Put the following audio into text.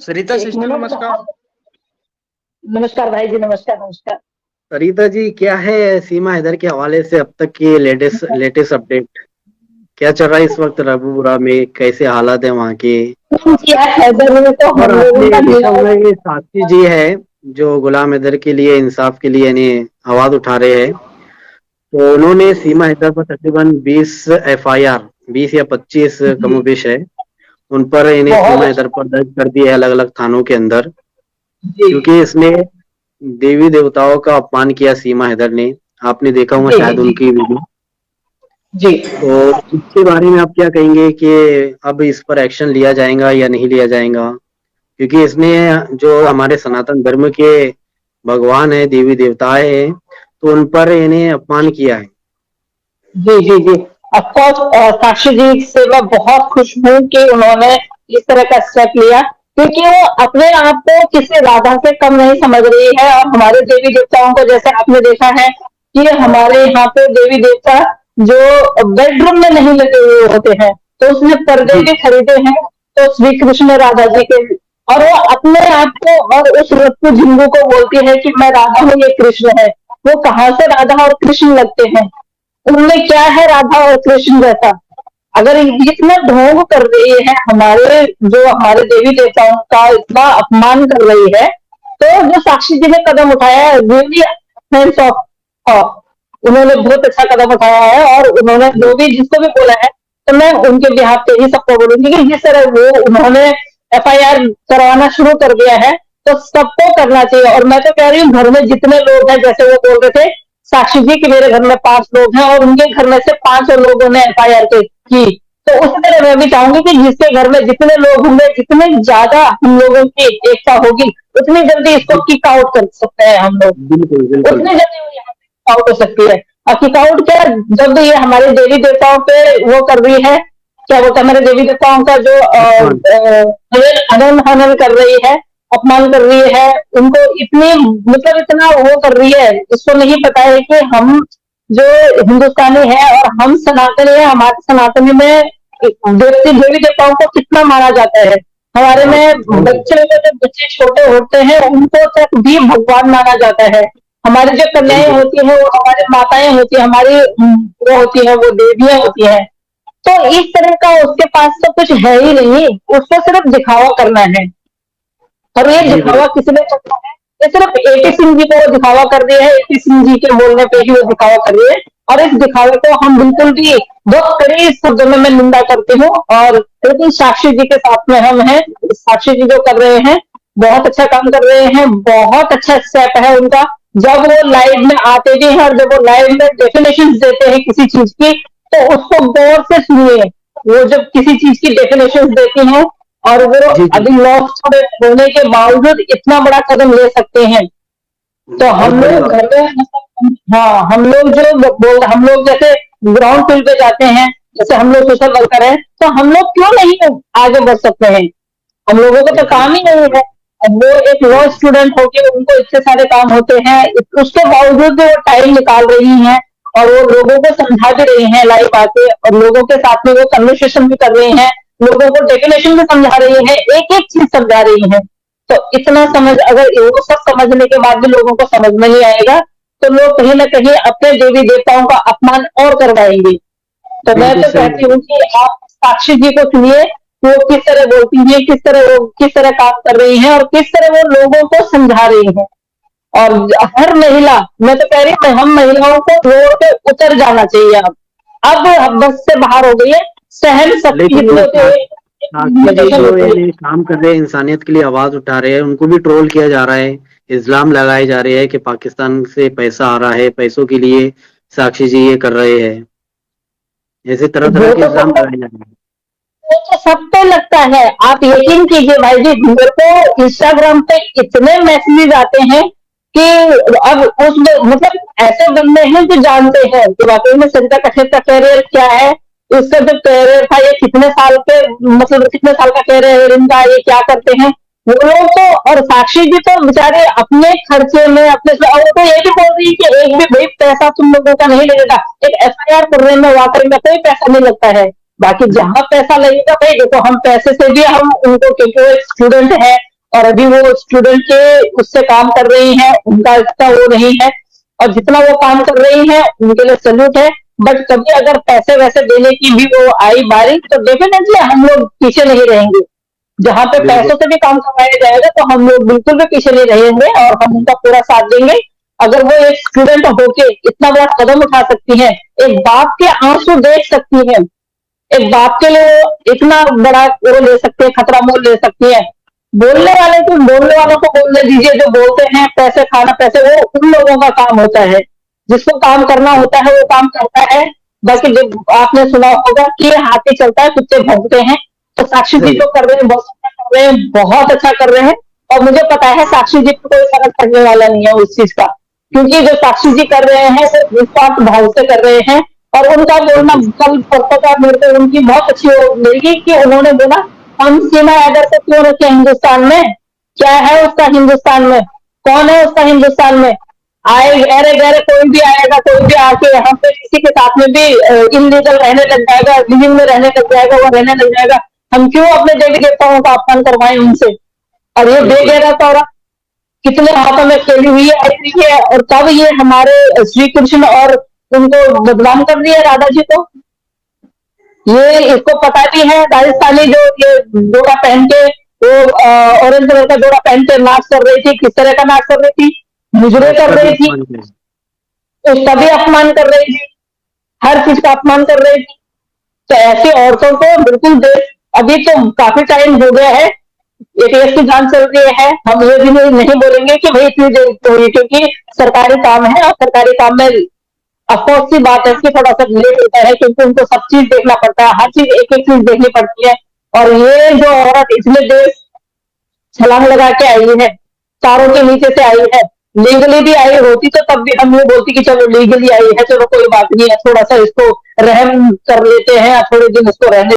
सरिता एक sister minute. नमस्कार। नमस्कार भाई जी, नमस्कार नमस्कार। सरिता जी, क्या है सीमा हैदर के हवाले से अब तक की लेटेस्ट लेटेस्ट अपडेट? क्या चल रहा है इस वक्त रघुपुरा में? कैसे हालात है वहाँ के? किया हैदर में तो और हम लोगों आपने का देखा मिला। होगा ये साक्षी जी है जो गुलाम हैदर के लिए, इंसाफ के लिए यानी आवाज उठा रहे हैं। तो उन्होंने सीमा हैदर पर तकरीबन 20 एफआईआर, 20 या 25 जी। कमोबेश है, उन पर इन्हें बहुत सीमा अच्छा। हैदर पर दर्ज कर दिया है अलग अलग थानों के अंदर, जी। क्योंकि इसने देवी देवताओं का अपमान किया सीमा हैदर ने। आपने देखा होगा जी जी शायद जी उनकी वीडियो। जी। तो इसके बारे में आप क्या कहेंगे कि अब इस पर एक्शन लिया जाएगा या नहीं लिया जाएगा? क्योंकि इसने जो हमारे सनातन धर्म के भगवान है, देवी देवताएं हैं, तो उन पर इन्हें अपमान किया है। जी जी जी। ऑफकोर्स साक्षी जी से मैं बहुत खुश हूँ कि उन्होंने इस तरह का स्टेप लिया, क्योंकि वो अपने आप को किसी राधा से कम नहीं समझ रही है। और हमारे देवी देवताओं को, जैसे आपने देखा है कि हमारे यहाँ पे देवी देवता जो बेडरूम में नहीं लगे हुए होते हैं, तो उसने पर्दे जी भी खरीदे हैं। तो श्री कृष्ण राधा जी के, और वो अपने आप को और उस रत्न झिंगू को बोलती है कि मैं राधा हूँ, ये कृष्ण है। वो कहाँ से राधा और कृष्ण लगते हैं? उनमें क्या है राधा और कृष्ण जैसा? अगर इतना ढोंग कर रही है, हमारे जो हमारे देवी देवताओं का इतना अपमान कर रही है, तो जो साक्षी जी ने कदम उठाया है, रियली हैंड्स ऑफ। उन्होंने बहुत अच्छा कदम उठाया है, और उन्होंने जी जो भी जिसको भी बोला है, तो मैं उनके बिहाफ पे ही सबको बोलूंगी कि जिस तरह वो उन्होंने एफआईआर करवाना शुरू कर दिया है, तो सबको करना चाहिए। और मैं तो कह रही हूँ, घर में जितने लोग हैं, जैसे वो बोल रहे थे साक्षी जी कि मेरे घर में 5 लोग हैं, और उनके घर में से 5 लोगों ने एफआईआर की, तो उसी तरह मैं भी चाहूंगी कि जिसके घर में जितने लोग होंगे, जितने ज्यादा हम लोगों की एकता होगी, उतनी जल्दी इसको जी, किक आउट कर सकते हैं हम लोग। बिल्कुल बिल्कुल। उतनी जल्दी वो यहाँ से आउट हो सकती है। और किक आउट क्या, जब ये हमारे देवी देवताओं पे वो कर रही है, क्या बोलते हैं, हमारे देवी देवताओं का जो अपमान। हनन हनन कर रही है, अपमान कर रही है, उनको इतनी, मतलब इतना वो कर रही है, इसको नहीं पता है कि हम जो हिंदुस्तानी है और हम सनातनी है, हमारे सनातनी में देवी देवताओं को कितना माना जाता है। हमारे बहुत में बहुत बच्चे लोग, जब बच्चे छोटे होते हैं, उनको तक भी भगवान माना जाता है। हमारी जो कन्याएं बिल्कुल। होती है, वो हमारी माताएं होती है, हमारी वो होती है, वो देवियां होती है। तो इस तरह का उसके पास तो कुछ है ही नहीं, उसको सिर्फ दिखावा करना है। और ये जी दिखावा बिल्कुल। किस लिए करना है? ये सिर्फ एपी सिंह जी को वो दिखावा कर रही है, एपी सिंह जी के बोलने पे ही वो दिखावा कर रही है। और इस दिखावे को हम बिल्कुल भी बहुत कड़ी शब्दों में मैं निंदा करती हूँ। और बिल्कुल साक्षी जी के साथ में हम हैं। साक्षी जी जो कर रहे हैं, बहुत अच्छा काम कर रहे हैं, बहुत अच्छा स्टेप है उनका। जब वो लाइव में आते भी हैं, और जब वो लाइव में डेफिनेशन देते हैं किसी चीज की, तो उसको गौर से सुनिए। वो जब किसी चीज की डेफिनेशन देती हैं, और वो जी जी, अभी लॉ स्टूडेंट होने के बावजूद इतना बड़ा कदम ले सकते हैं। तो बहुत हम बड़ी लोग बात। घर में, हाँ, हम लोग जो बोल, हम लोग जैसे ग्राउंड फील्ड पे जाते हैं, जैसे हम लोग सोशल वर्कर हैं, तो हम लोग क्यों नहीं आगे बढ़ सकते हैं? हम लोगों को तो एकदम काम ही सही नहीं बात। है। अब वो एक लॉ बिल्कुल। स्टूडेंट होके उनको इतने सारे काम होते हैं, उसके बावजूद भी वो टाइम निकाल रही हैं, और वो लोगों को समझा भी रही हैं लाइव आके, और लोगों के साथ में वो कन्वर्सेशन भी कर रही हैं, लोगों को डेफिनेशन भी समझा रही है, एक एक चीज समझा रही है। तो इतना समझ, अगर वो सब समझने के बाद भी लोगों को समझ में नहीं आएगा, तो लोग कहीं ना कहीं अपने देवी देवताओं का अपमान और करवाएंगे। तो मैं बिल्कुल तो सही कहती बात। हूँ कि आप साक्षी जी को सुनिए, वो किस तरह बोलती है, किस तरह काम कर रही है, और किस तरह वो लोगों को समझा रही है। और हर महिला, मैं तो कह रही हूँ, हम महिलाओं को रोड पे उतर जाना चाहिए। अब बस से बाहर हो गई है, सहन शक्ति लेकिन जितनी ये होती है, साक्षी जी लिमिटेशन जो होती है। ये काम कर रहे हैं, इंसानियत के लिए आवाज उठा रहे हैं, उनको भी ट्रोल किया जा रहा है। इल्जाम लगाए जा रहे हैं कि पाकिस्तान से पैसा आ रहा है, पैसों के लिए साक्षी जी ये कर रहे हैं। ऐसे तरह तरह वो के तो इल्जाम सबको, लगाए जा रहे हैं। वो तो सब पे लगता है। आप यकीन कीजिए भाई जी, मेरे को इंस्टाग्राम पे इतने मैसेजेस आते हैं कि अब उस, मतलब ऐसे बंदे हैं जो जानते हैं कि वाकई में संजय कश्यप का कैरियर क्या है, इसका जो कैरियर था, ये कितने साल के, मतलब कितने साल का कैरियर है इनका, ये क्या करते हैं वो लोग तो। और साक्षी जी तो बेचारे अपने खर्चे में, अपने से, और वो तो ये भी बोल रही है कि एक भी भाई पैसा तुम लोगों का नहीं लगेगा। एक एफआईआर करने में वाकई में कोई पैसा नहीं लगता है। बाकी जहां पैसा लगेगा भाई देखो, हम पैसे से भी हम उनको, क्योंकि वो एक स्टूडेंट है और अभी वो स्टूडेंट के उससे काम कर रही है, उनका इतना वो नहीं है, और जितना वो काम कर रही है उनके लिए सल्यूट है। बट कभी अगर पैसे वैसे देने की भी वो आई बारी, तो डेफिनेटली हम लोग पीछे नहीं रहेंगे। जहां पे बिल्कुल पैसों से भी काम करवाया जाएगा तो हम लोग बिल्कुल भी पीछे नहीं रहेंगे और हम उनका पूरा साथ देंगे। अगर वो एक स्टूडेंट होके इतना बड़ा कदम उठा सकती है, एक बाप के आंसू देख सकती है, एक बाप के लिए वो इतना बड़ा वो ले सकते हैं, खतरा मोल ले सकती है। बोलने वालों को बोलने दीजिए, जो बोलते हैं पैसे खाना पैसे, वो उन लोगों का काम होता है। जिसको काम करना होता है वो काम करता है। बाकी जब आपने सुना होगा कि हाथी चलता है कुत्ते भौंकते हैं, तो साक्षी जी सही तो कर रहे हैं, बहुत अच्छा कर रहे हैं, बहुत अच्छा कर रहे हैं। और मुझे पता है साक्षी जी को कोई फर्क पड़ने वाला नहीं है उस चीज का, क्योंकि जो साक्षी जी कर रहे हैं वो निस्वार्थ भाव से कर रहे हैं। और उनका बोलना बिल्कुल कल परसों का मेरे को उनकी बहुत अच्छी वो मिली कि उन्होंने बोला, हम सीमा हैदर से क्यों रखे हिंदुस्तान में, क्या है उसका हिंदुस्तान में, कौन है उसका हिंदुस्तान में। आए गहरे गहरे कोई भी आएगा, कोई भी आके यहाँ पे किसी के साथ में भी इनलीगल रहने लग जाएगा, लिविंग में रहने लग जाएगा, वो रहने लग जाएगा। हम क्यों अपने देवी देवताओं का अपमान करवाएं उनसे। और ये बिल्कुल बेगैरत औरत कितने हाथों में खेली हुई है, आई हुई है, और कब ये हमारे श्री कृष्ण और उनको बदनाम कर दिया राधा जी को। ये इसको पता भी है, राजस्थानी जो ये जोड़ा पहन के, वो ऑरेंज कलर का जोड़ा पहन के नाच कर रही थी, किस तरह का नाच कर रही थी, मुजरे कर उसका भी रही थी, अपमान किया। उसका भी अपमान कर रही थी, हर चीज का अपमान कर रही थी। तो ऐसी औरतों को बिल्कुल देश, अभी तो काफी टाइम हो गया है, एटीएस की जांच चल रही है, हम ये भी नहीं बोलेंगे कि भाई इतनी देर हो रही, क्योंकि सरकारी काम है और सरकारी काम में अफकोर्स सी बात है कि थोड़ा सा लेट होता है, क्योंकि उनको सब चीज देखना पड़ता है, हर चीज एक एक चीज देखनी पड़ती है। और ये जो औरत इसमें देश छलांग लगा के आई है, तारों के नीचे से आई है, लीगली भी आई होती तो तब भी हम ये बोलती कि चलो लीगली आई है, चलो कोई बात नहीं है, थोड़ा सा इसको रहम कर लेते हैं, थोड़े दिन इसको रहने